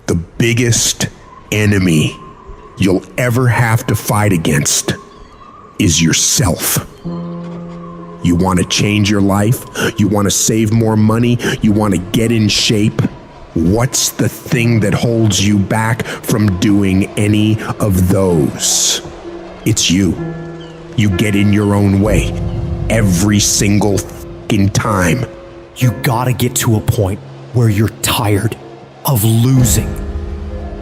The biggest enemy you'll ever have to fight against is yourself. You want to change your life? You want to save more money? You want to get in shape? What's the thing that holds you back from doing any of those? It's you. You get in your own way every single fucking time. You gotta get to a point where you're tired of losing.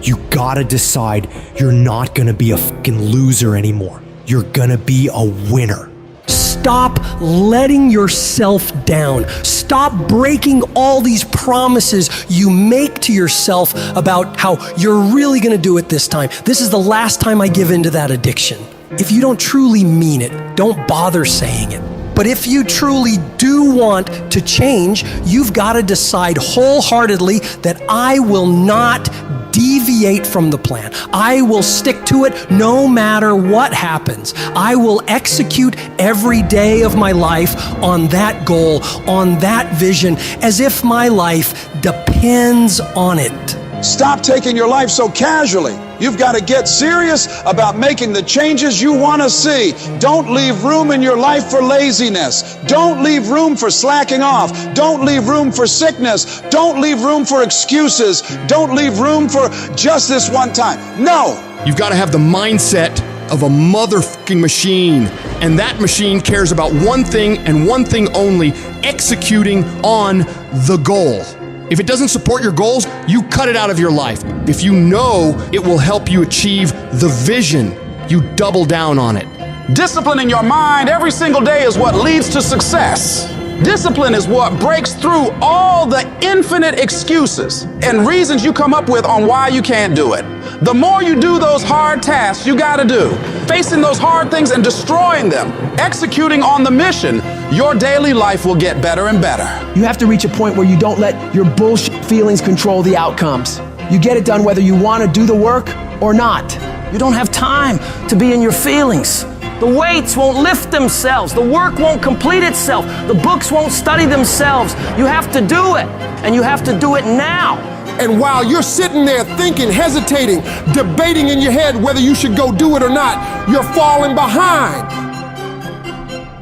You gotta decide you're not gonna be a fucking loser anymore. You're gonna be a winner. Stop letting yourself down. Stop breaking all these promises you make to yourself about how you're really gonna do it this time. This is the last time I give in to that addiction. If you don't truly mean it, don't bother saying it. But if you truly do want to change, you've got to decide wholeheartedly that I will not deviate from the plan. I will stick to it no matter what happens. I will execute every day of my life on that goal, on that vision, as if my life depends on it. Stop taking your life so casually. You've got to get serious about making the changes you want to see. Don't leave room in your life for laziness. Don't leave room for slacking off. Don't leave room for sickness. Don't leave room for excuses. Don't leave room for just this one time. No. You've got to have the mindset of a motherfucking machine. And that machine cares about one thing and one thing only: executing on the goal. If it doesn't support your goals, you cut it out of your life. If you know it will help you achieve the vision, you double down on it. Disciplining your mind every single day is what leads to success. Discipline is what breaks through all the infinite excuses and reasons you come up with on why you can't do it. The more you do those hard tasks you gotta do, facing those hard things and destroying them, executing on the mission, your daily life will get better and better. You have to reach a point where you don't let your bullshit feelings control the outcomes. You get it done whether you want to do the work or not. You don't have time to be in your feelings. The weights won't lift themselves. The work won't complete itself. The books won't study themselves. You have to do it, and you have to do it now. And while you're sitting there thinking, hesitating, debating in your head whether you should go do it or not, you're falling behind.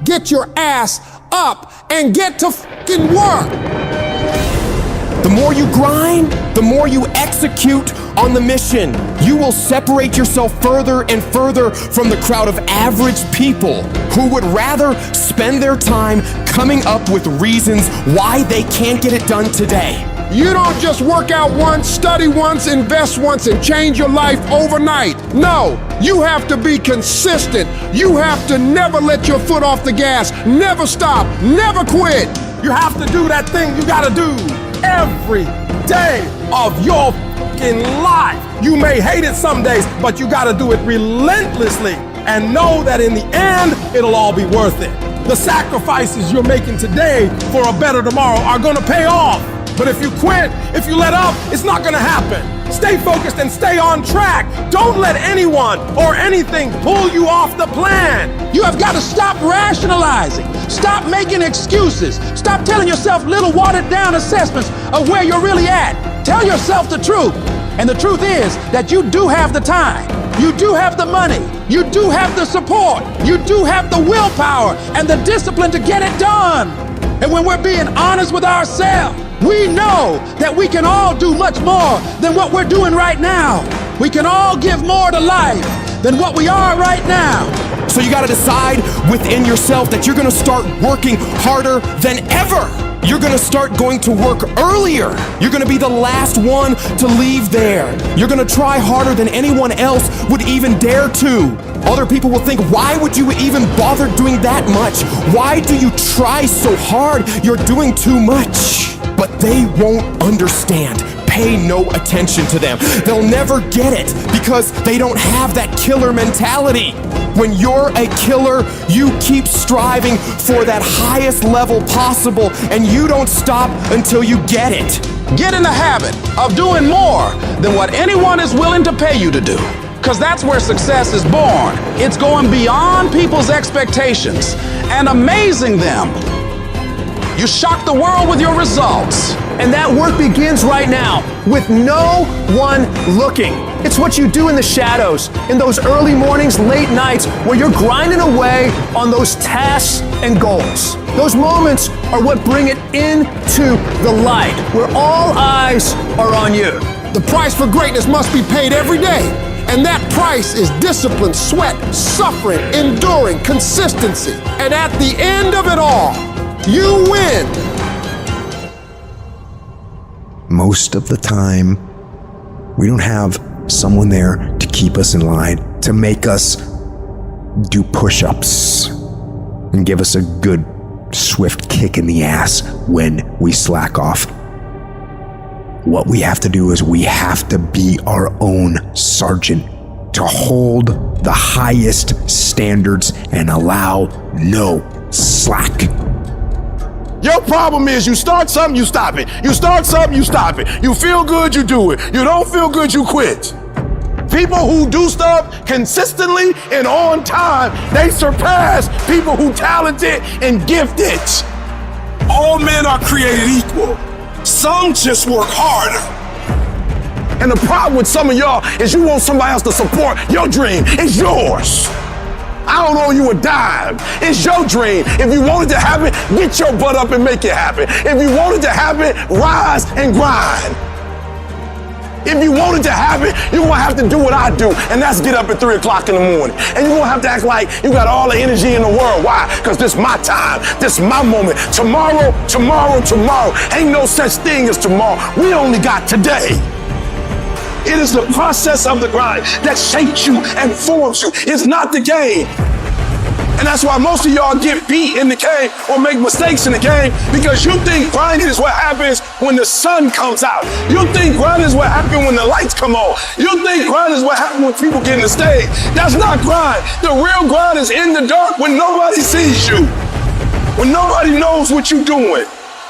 Get your ass up and get to fucking work. The more you grind, the more you execute on the mission. You will separate yourself further and further from the crowd of average people who would rather spend their time coming up with reasons why they can't get it done today. You don't just work out once, study once, invest once, and change your life overnight. No, you have to be consistent. You have to never let your foot off the gas, never stop, never quit. You have to do that thing you gotta do every day of your fucking life. You may hate it some days, but you gotta do it relentlessly and know that in the end, it'll all be worth it. The sacrifices you're making today for a better tomorrow are gonna pay off. But if you quit, if you let up, it's not gonna happen. Stay focused and stay on track. Don't let anyone or anything pull you off the plan. You have got to stop rationalizing. Stop making excuses. Stop telling yourself little watered down assessments of where you're really at. Tell yourself the truth. And the truth is that you do have the time. You do have the money. You do have the support. You do have the willpower and the discipline to get it done. And when we're being honest with ourselves, we know that we can all do much more than what we're doing right now. We can all give more to life than what we are right now. So you gotta decide within yourself that you're gonna start working harder than ever. You're gonna start going to work earlier. You're gonna be the last one to leave there. You're gonna try harder than anyone else would even dare to. Other people will think, why would you even bother doing that much? Why do you try so hard? You're doing too much. But they won't understand. Pay no attention to them. They'll never get it because they don't have that killer mentality. When you're a killer, you keep striving for that highest level possible, and you don't stop until you get it. Get in the habit of doing more than what anyone is willing to pay you to do. Because that's where success is born. It's going beyond people's expectations and amazing them. You shock the world with your results. And that work begins right now with no one looking. It's what you do in the shadows, in those early mornings, late nights, where you're grinding away on those tasks and goals. Those moments are what bring it into the light, where all eyes are on you. The price for greatness must be paid every day. And that price is discipline, sweat, suffering, enduring, consistency. And at the end of it all, you win. Most of the time, we don't have someone there to keep us in line, to make us do push-ups and give us a good, swift kick in the ass when we slack off. What we have to do is we have to be our own sergeant, to hold the highest standards and allow no slack. Your problem is you start something, you stop it. You start something, you stop it. You feel good, you do it. You don't feel good, you quit. People who do stuff consistently and on time, they surpass people who talented and gifted. All men are created equal. Some just work harder. And the problem with some of y'all is you want somebody else to support your dream. It's yours. I don't owe you a dime. It's your dream. If you want it to happen, get your butt up and make it happen. If you want it to happen, rise and grind. If you want it to happen, you're gonna have to do what I do, and that's get up at 3 o'clock in the morning. And you're gonna have to act like you got all the energy in the world. Why? Because this is my time. This is my moment. Tomorrow. Ain't no such thing as tomorrow. We only got today. It is the process of the grind that shapes you and forms you. It's not the game. And that's why most of y'all get beat in the game or make mistakes in the game, because you think grinding is what happens when the sun comes out. You think grinding is what happens when the lights come on. You think grinding is what happens when people get in the stage. That's not grind. The real grind is in the dark when nobody sees you, when nobody knows what you're doing,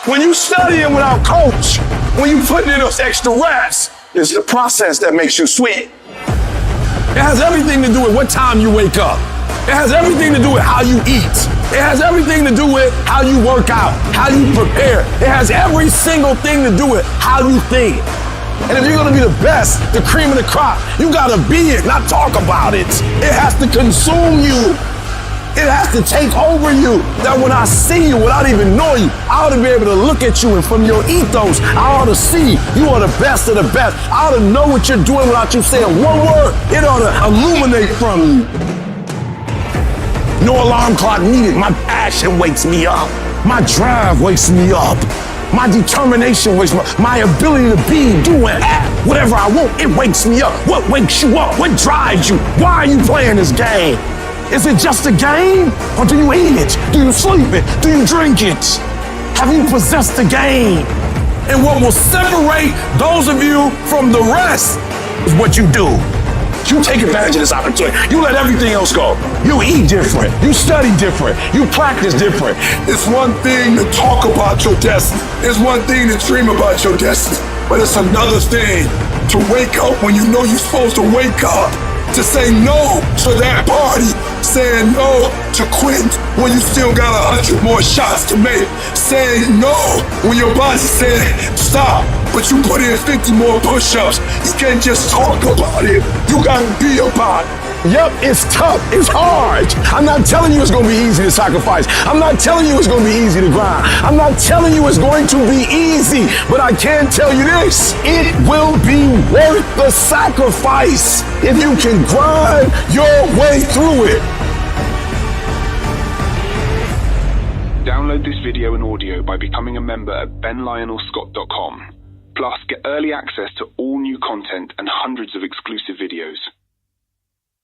when you studying without coach, when you putting in those extra reps. It's the process that makes you sweet. It has everything to do with what time you wake up. It has everything to do with how you eat. It has everything to do with how you work out, how you prepare. It has every single thing to do with how you think. And if you're gonna be the best, the cream of the crop, you gotta be it, not talk about it. It has to consume you. It has to take over you. That when I see you, without even knowing you, I ought to be able to look at you, and from your ethos, I ought to see you are the best of the best. I ought to know what you're doing without you saying one word. It ought to illuminate from you. No alarm clock needed. My passion wakes me up. My drive wakes me up. My determination wakes me up. My ability to be, do, and act whatever I want, it wakes me up. What wakes you up? What drives you? Why are you playing this game? Is it just a game? Or do you eat it? Do you sleep it? Do you drink it? Have you possessed the game? And what will separate those of you from the rest is what you do. You take advantage of this opportunity. You let everything else go. You eat different. You study different. You practice different. It's one thing to talk about your destiny. It's one thing to dream about your destiny. But it's another thing to wake up when you know you're supposed to wake up. To say no to that party, saying no to quit when you still got 100 more shots to make, saying no when your boss said stop, but you put in 50 more push-ups. You can't just talk about it, you gotta be about it. Yep, it's tough, it's hard. I'm not telling you it's gonna be easy to sacrifice. I'm not telling you it's gonna be easy to grind. I'm not telling you it's going to be easy, but I can tell you this, it will be worth the sacrifice if you can grind your way through it. Download this video and audio by becoming a member at benlionelscott.com. Plus, get early access to all new content and hundreds of exclusive videos.